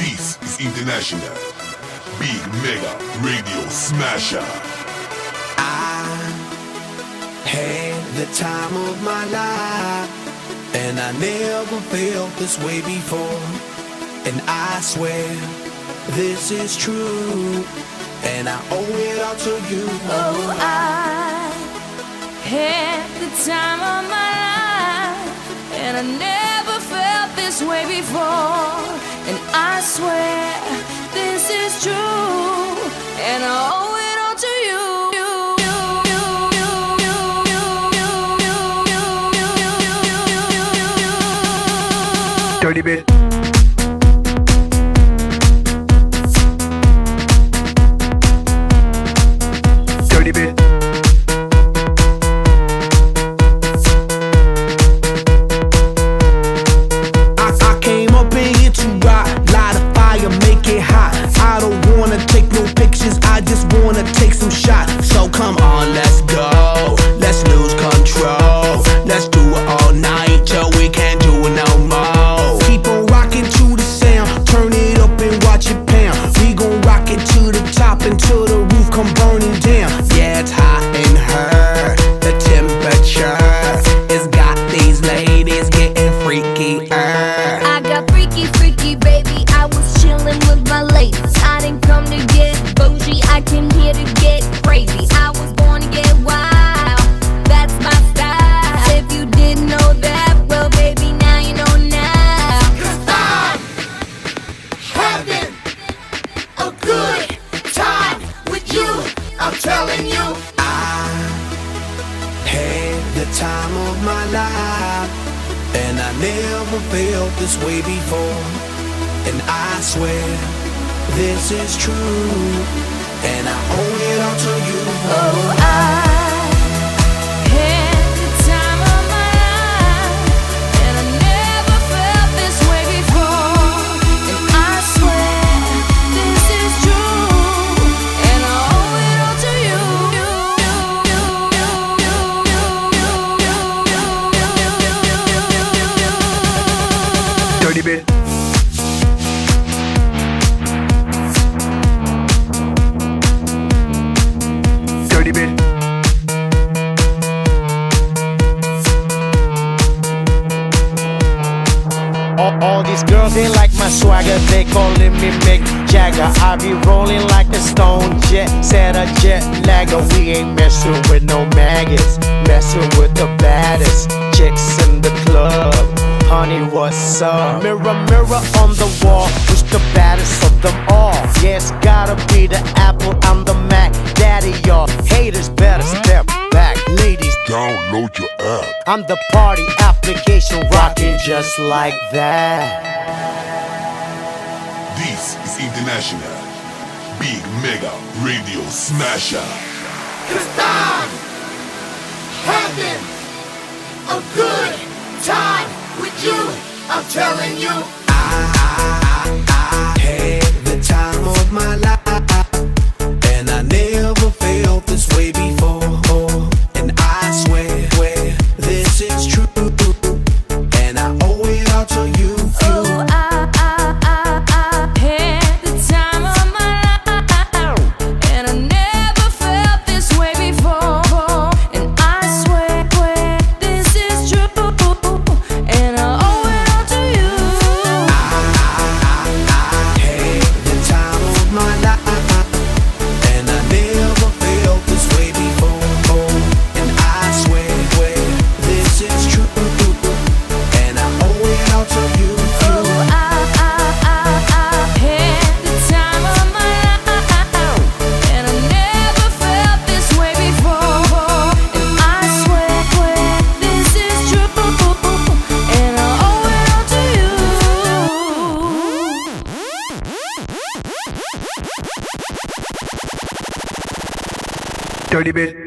This is International Big Mega Radio Smasher. I had the time of my life, and I never felt this way before. And I swear this is true, and I owe it all to you. Oh, I had the time of my life, and I never felt this way before. And I swear this is true, and I owe it all to you. Dirty bit. Dirty bit. I came up in here to rock, light a fire, make it hot. I don't wanna take no pictures, I just wanna take some shots. So come on, let's go, let's lose control. Let's do it all night till we can't do it no more. Keep on rocking to the sound, turn it up and watch it pound. We gon' rock it to the top until the roof come burning down. Yeah, it's hot in her, the temperature has got these ladies getting freaky. I got freaky, freaky, baby. I was chillin' with my ladies. I didn't come to get bougie, I came here to get crazy. I was born to get wild, that's my style. If you didn't know that, well, baby, now you know now. 'Cause I'm having a good time with you, I'm telling you. I had the time of my life, and I never felt this way before. And I swear this is true, and I owe it all to you. Oh, I had the time of my life, and I never felt this way before. And I swear this is true, and I owe it all to you. Dirty bit. Dirty bit. All these girls, they like my swagger, they calling me Mick Jagger. I be rolling like a stone jet, set a jet lagger. We ain't messing with no maggots, messing with the baddest chicks in the club. Honey, what's up? Mirror, mirror on the wall, who's the baddest of them all? Yeah, it's gotta be the Apple, I'm the Mac. Daddy, y'all haters better step back. Ladies, Download your app. I'm the party application rocking just like that. This is International Big Mega Radio Smasher. 'Cause I'm having a good time with you, I'm telling you. I had the time of my life, and I never felt this way before. And I swear this is true, and I owe it all to you. Oh, I had the time of my life, and I never felt this way before. And I swear this is true, and I owe it all to you. I had the time of my life, and I never felt this way before. And I swear this is true, and I owe it all to you. Oh, I had the time of my life, and I never felt this way before. And I swear this is true, and I owe it all to you. Dirty bit.